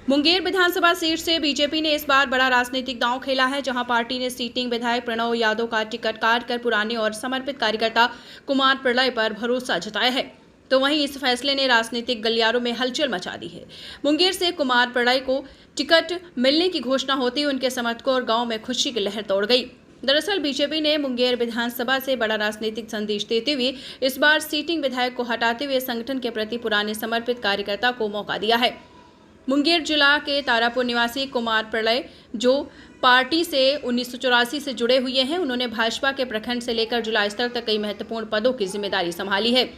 मुंगेर विधानसभा seat से BJP ने इस बार बड़ा राजनीतिक दांव खेला है, जहां पार्टी ने सीटिंग विधायक प्रणव यादव का टिकट काटकर पुराने और समर्पित कार्यकर्ता कुमार प्रलय पर भरोसा जताया है। तो वहीं इस फैसले ने राजनीतिक गलियारों में हलचल मचा दी है। मुंगेर से कुमार प्रलय को टिकट मिलने की घोषणा होते ही उनके समर्थकों और गांव में खुशी की लहर दौड़ गई। दरअसल बीजेपी ने मुंगेर विधानसभा से बड़ा राजनीतिक संदेश देते हुए इस बार सीटिंग विधायक को हटाते हुए संगठन के प्रति पुराने समर्पित कार्यकर्ता को मौका दिया है। मुंगेर जिला के तारापुर निवासी कुमार प्रलय, जो पार्टी से 1984 से जुड़े हुए हैं, उन्होंने भाजपा के प्रखंड से लेकर जिला स्तर तक कई महत्वपूर्ण पदों की जिम्मेदारी संभाली है।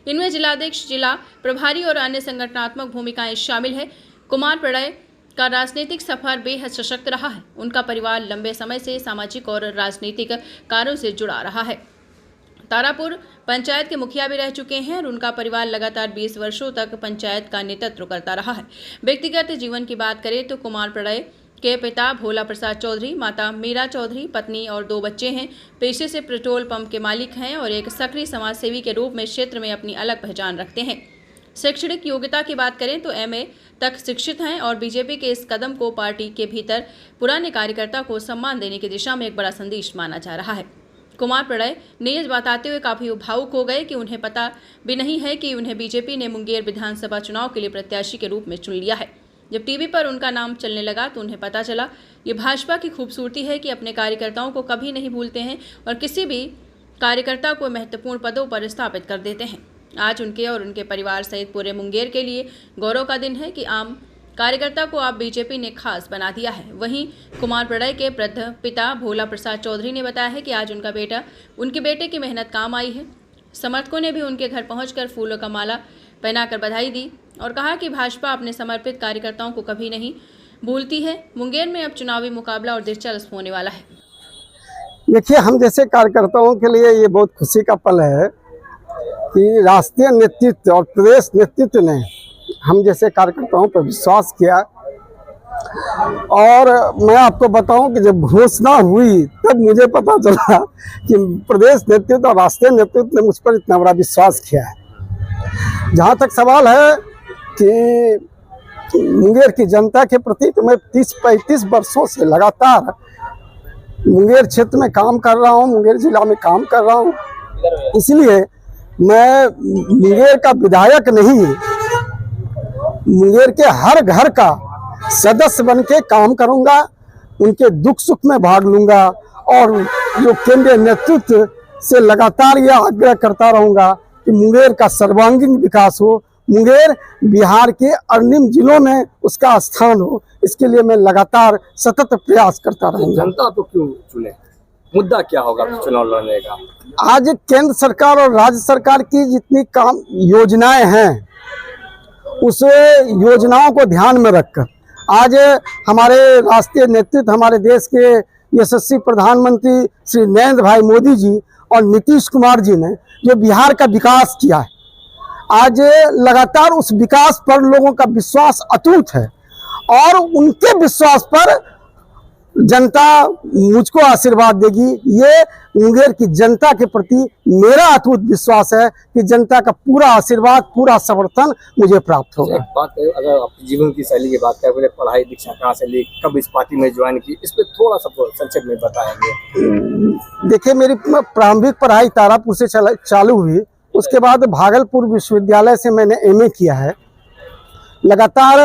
इनमें जिलाध्यक्ष, जिला प्रभारी और अन्य संगठनात्मक भूमिकाएं शामिल है। कुमार प्रलय का राजनीतिक सफर बेहद सशक्त रहा है। उनका परिवार लंबे समय से सामाजिक और राजनीतिक कार्यों से जुड़ा रहा है। तारापुर पंचायत के मुखिया भी रह चुके हैं और उनका परिवार लगातार 20 वर्षों तक पंचायत का नेतृत्व करता रहा है। व्यक्तिगत जीवन की बात करें तो कुमार प्रलय के पिता भोला प्रसाद चौधरी, माता मीरा चौधरी, पत्नी और 2 बच्चे हैं। पेशे से पेट्रोल पंप के मालिक हैं और एक सक्रिय समाजसेवी के रूप में क्षेत्र में अपनी अलग पहचान रखते हैं। शैक्षणिक योग्यता की बात करें तो MA तक शिक्षित हैं और बीजेपी के इस कदम को पार्टी के भीतर पुराने कार्यकर्ता को सम्मान देने की दिशा में एक बड़ा संदेश माना जा रहा है। कुमार प्रलय ने यह बताते हुए काफी भावुक हो गए कि उन्हें पता भी नहीं है कि उन्हें बीजेपी ने मुंगेर विधानसभा चुनाव के लिए प्रत्याशी के रूप में चुन लिया है। जब टीवी पर उनका नाम चलने लगा तो उन्हें पता चला। ये भाजपा की खूबसूरती है कि अपने कार्यकर्ताओं को कभी नहीं भूलते हैं और किसी भी कार्यकर्ता को महत्वपूर्ण पदों पर स्थापित कर देते हैं। आज उनके और उनके परिवार सहित पूरे मुंगेर के लिए गौरव का दिन है कि आम कार्यकर्ता को आप बीजेपी ने खास बना दिया है। वहीं कुमार प्रलय के वृद्ध पिता भोला प्रसाद चौधरी ने बताया है कि आज उनके बेटे की मेहनत काम आई है। समर्थकों ने भी उनके घर पहुंचकर फूलों का माला पहनाकर बधाई दी और कहा कि भाजपा अपने समर्पित कार्यकर्ताओं को कभी नहीं भूलती है। मुंगेर में अब चुनावी मुकाबला और दिलचस्प होने वाला है। देखिए, हम जैसे कार्यकर्ताओं के लिए ये बहुत खुशी का पल है कि राष्ट्रीय नेतृत्व और प्रदेश नेतृत्व ने हम जैसे कार्यकर्ताओं पर विश्वास किया। और मैं आपको बताऊं कि जब घोषणा हुई तब मुझे पता चला कि प्रदेश नेतृत्व और राष्ट्रीय नेतृत्व ने मुझ पर इतना बड़ा विश्वास किया है। जहां तक सवाल है कि मुंगेर की जनता के प्रति तो मैं 30-35 वर्षों से लगातार मुंगेर क्षेत्र में काम कर रहा हूं, मुंगेर जिला में काम कर रहा हूं। इसलिए मैं मुंगेर का विधायक नहीं, मुंगेर के हर घर का सदस्य बन के काम करूंगा, उनके दुख सुख में भाग लूंगा और जो केंद्रीय नेतृत्व से लगातार यह आग्रह करता रहूंगा कि मुंगेर का सर्वांगीण विकास हो, मुंगेर बिहार के अग्रणी जिलों में उसका स्थान हो। इसके लिए मैं लगातार सतत प्रयास करता रहूंगा। जनता तो क्यों चुने? मुद्दा क्या होगा चुनाव लड़ने का? आज केंद्र सरकार और राज्य सरकार की जितनी काम योजनाएं हैं, उस योजनाओं को ध्यान में रखकर आज हमारे राष्ट्रीय नेतृत्व, हमारे देश के यशस्वी प्रधानमंत्री श्री नरेंद्र भाई मोदी जी और नीतीश कुमार जी ने जो बिहार का विकास किया है, आज लगातार उस विकास पर लोगों का विश्वास अटूट है और उनके विश्वास पर जनता मुझको आशीर्वाद देगी। ये मुंगेर की जनता के प्रति मेरा अटूट विश्वास है कि जनता का पूरा आशीर्वाद, पूरा समर्थन मुझे प्राप्त होगा। एक बात है, अगर आपके जीवन की शैली की बात करें, पढ़ाई दीक्षा कहाँ से ली, कब इस पार्टी में ज्वाइन की, इस पर थोड़ा सा संक्षेप में बताएंगे। देखिए, मेरी प्रारंभिक पढ़ाई तारापुर से चालू हुई। उसके बाद भागलपुर विश्वविद्यालय से मैंने MA किया है। लगातार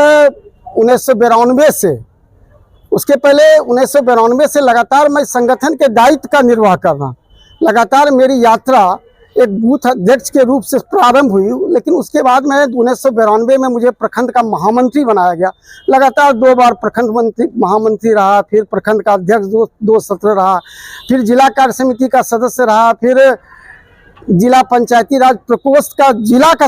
1992 से, उसके पहले 1992 से लगातार मैं संगठन के दायित्व का निर्वाह कर रहा हूँ। लगातार मेरी यात्रा एक बूथ अध्यक्ष के रूप से प्रारंभ हुई, लेकिन उसके बाद मैं 1992 में मुझे प्रखंड का महामंत्री बनाया गया। लगातार 2 बार प्रखंड महामंत्री रहा, फिर प्रखंड का अध्यक्ष 2 सत्र रहा, फिर जिला कार्य समिति का सदस्य रहा, फिर जिला पंचायती राज प्रकोष्ठ का जिला का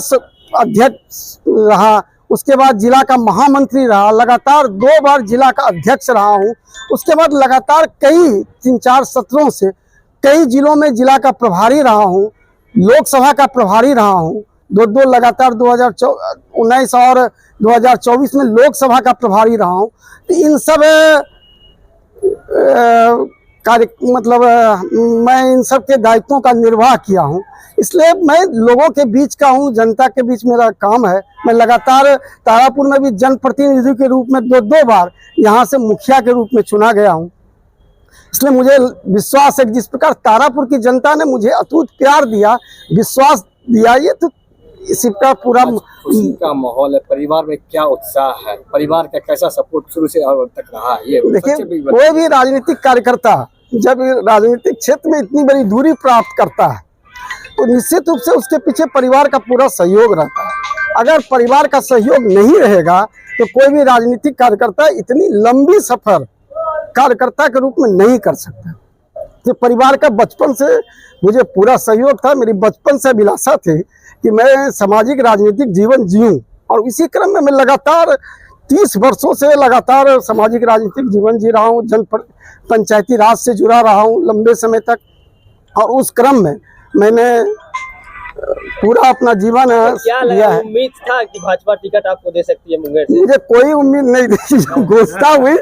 अध्यक्ष रहा, उसके बाद जिला का महामंत्री रहा, लगातार 2 बार जिला का अध्यक्ष रहा हूं। उसके बाद लगातार कई 3-4 सत्रों से कई जिलों में जिला का प्रभारी रहा हूं, लोकसभा का प्रभारी रहा हूं। 2 लगातार 2019 और 2024 में लोकसभा का प्रभारी रहा हूं। इन सब कार्य मतलब मैं इन सब के दायित्वों का निर्वाह किया हूँ, इसलिए मैं लोगों के बीच का हूँ, जनता के बीच मेरा काम है। मैं लगातार तारापुर में भी जनप्रतिनिधि के रूप में दो बार यहाँ से मुखिया के रूप में चुना गया हूँ। इसलिए मुझे विश्वास है कि जिस प्रकार तारापुर की जनता ने मुझे अटूट प्यार दिया, विश्वास दिया, ये तो इसी का पूरा खुशी का माहौल है। परिवार में क्या उत्साह है, परिवार का कैसा सपोर्ट शुरू से अब तक रहा है? ये देखिए, सच्चे कोई भी राजनीतिक कार्यकर्ता जब राजनीतिक क्षेत्र में इतनी बड़ी दूरी प्राप्त करता है तो निश्चित रूप से उसके पीछे परिवार का पूरा सहयोग रहता है। अगर परिवार का सहयोग नहीं रहेगा तो कोई भी राजनीतिक कार्यकर्ता इतनी लंबी सफर कार्यकर्ता के रूप में नहीं कर सकता। तो परिवार का बचपन से मुझे पूरा सहयोग था। मेरी बचपन से अभिलाषा थी कि मैं सामाजिक राजनीतिक जीवन जीऊं, और इसी क्रम में मैं लगातार 30 वर्षों से लगातार सामाजिक राजनीतिक जीवन जी रहा हूँ। पंचायती राज से जुड़ा रहा हूँ लंबे समय तक, और उस क्रम में मैंने पूरा अपना जीवन दिया है। उम्मीद था कि भाजपा टिकट आपको दे सकती है मुंगेर से? मुझे कोई उम्मीद नहीं थी। जब घोषणा हुई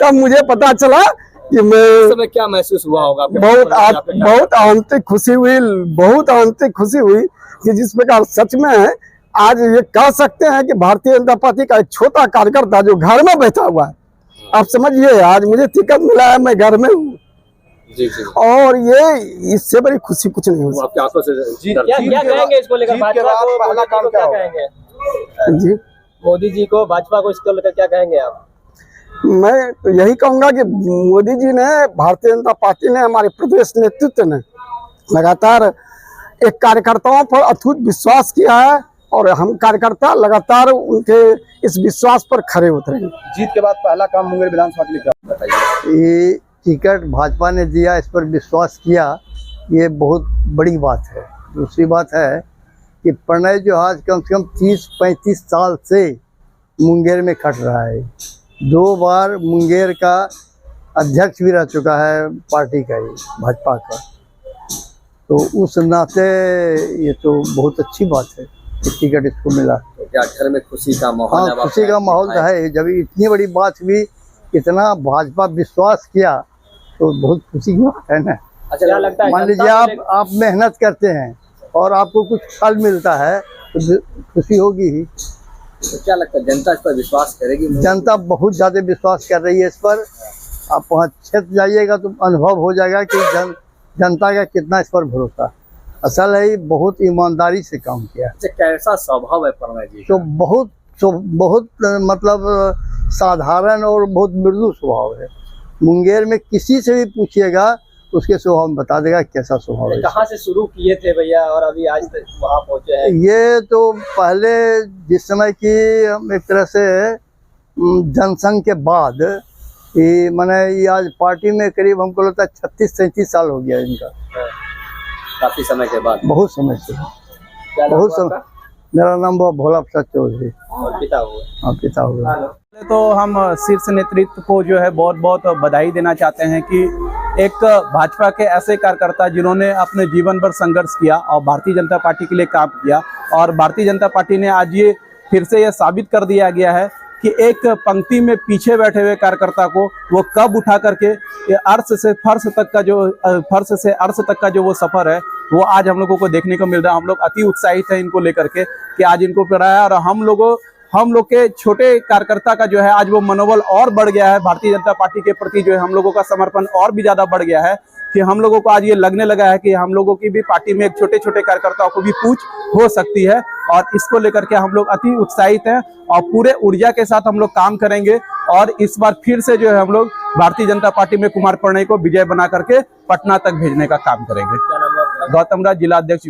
तब मुझे पता चला कि मैं समय क्या महसूस हुआ होगा? बहुत आंतरिक खुशी हुई, बहुत आंतरिक खुशी हुई कि जिस प्रकार सच में है आज ये कह सकते हैं कि भारतीय जनता पार्टी का एक छोटा कार्यकर्ता जो घर में बैठा हुआ है, आप समझिए आज मुझे टिकट मिला है, मैं घर में हूँ। जी जी। और ये इससे बड़ी खुशी कुछ नहीं हो सकती। आपकी आंखों से क्या कहेंगे इसको लेकर? भाजपा को पहला काम क्या कहेंगे जी? मोदी जी को, भाजपा को इसको लेकर क्या कहेंगे आप? मैं तो यही कहूंगा कि मोदी जी ने, भारतीय जनता पार्टी ने, हमारे प्रदेश नेतृत्व ने लगातार एक कार्यकर्ताओं पर अटूट विश्वास किया है, और हम कार्यकर्ता लगातार उनके इस विश्वास पर खरे उतरेंगे। जीत के बाद पहला काम मुंगेर विधानसभा के लिए क्या बताइए? ये टिकट भाजपा ने दिया, इस पर विश्वास किया, ये बहुत बड़ी बात है। दूसरी बात है कि प्रणय जो आज कम से कम 30-35 साल से मुंगेर में खट रहा है, 2 बार मुंगेर का अध्यक्ष भी रह चुका है पार्टी का, ही भाजपा का, तो उस नाते ये तो बहुत अच्छी बात है कि टिकट इसको मिला। तो क्या घर में खुशी का माहौल? हाँ, खुशी का माहौल तो है। जब इतनी बड़ी बात हुई, इतना भाजपा विश्वास किया, तो बहुत खुशी की बात है ना। अच्छा, क्या लगता है? मान लीजिए आप मेहनत करते हैं और आपको कुछ फल मिलता है तो खुशी होगी ही। तो क्या लगता है जनता इस पर विश्वास करेगी? जनता बहुत ज़्यादा विश्वास कर रही है इस पर। आप वहाँ क्षेत्र जाइएगा तो अनुभव हो जाएगा कि जनता का कितना इस पर भरोसा। असल है बहुत ईमानदारी से काम किया। कैसा स्वभाव है प्रणय जी? तो बहुत मतलब साधारण और बहुत मृदु स्वभाव है। मुंगेर में किसी से भी पूछिएगा उसके स्वभाव में बता देगा कैसा स्वभाव है। कहाँ से शुरू किए थे भैया और अभी आज तक वहाँ पहुँचे हैं? ये तो पहले जिस समय की हम एक तरह से जनसंघ के बाद ये मैंने ये आज पार्टी में करीब हमको लगता है 36-37 साल हो गया इनका। काफी समय के बाद? बहुत समय से। बहुत समय। मेरा नाम भोला प्रसाद चौधरी। पिता हुआ? हाँ, पिता हुआ। तो हम शीर्ष नेतृत्व को जो है बहुत बहुत बधाई देना चाहते हैं कि एक भाजपा के ऐसे कार्यकर्ता जिन्होंने अपने जीवन भर संघर्ष किया और भारतीय जनता पार्टी के लिए काम किया, और भारतीय जनता पार्टी ने आज ये फिर से ये साबित कर दिया गया है कि एक पंक्ति में पीछे बैठे हुए कार्यकर्ता को वो कब उठा करके अर्श से फर्श तक का जो फर्श से अर्श तक का जो वो सफर है वो आज हम लोगों को देखने को मिल रहा है। हम लोग अति उत्साहित हैं इनको लेकर के कि आज इनको पढ़ाया, और हम लोग के छोटे कार्यकर्ता का जो है आज वो मनोबल और बढ़ गया है। भारतीय जनता पार्टी के प्रति जो है हम लोगों का समर्पण और भी ज्यादा बढ़ गया है कि हम लोगों को आज ये लगने लगा है कि हम लोगों की भी पार्टी में एक छोटे छोटे कार्यकर्ताओं को भी पूछ हो सकती है, और इसको लेकर के हम लोग अति उत्साहित हैं और पूरे ऊर्जा के साथ हम लोग काम करेंगे। और इस बार फिर से जो है हम लोग भारतीय जनता पार्टी में कुमार प्रणय को विजय बना करके पटना तक भेजने का काम करेंगे। क्या नाम है आपका? गौतम राज, जिला अध्यक्ष।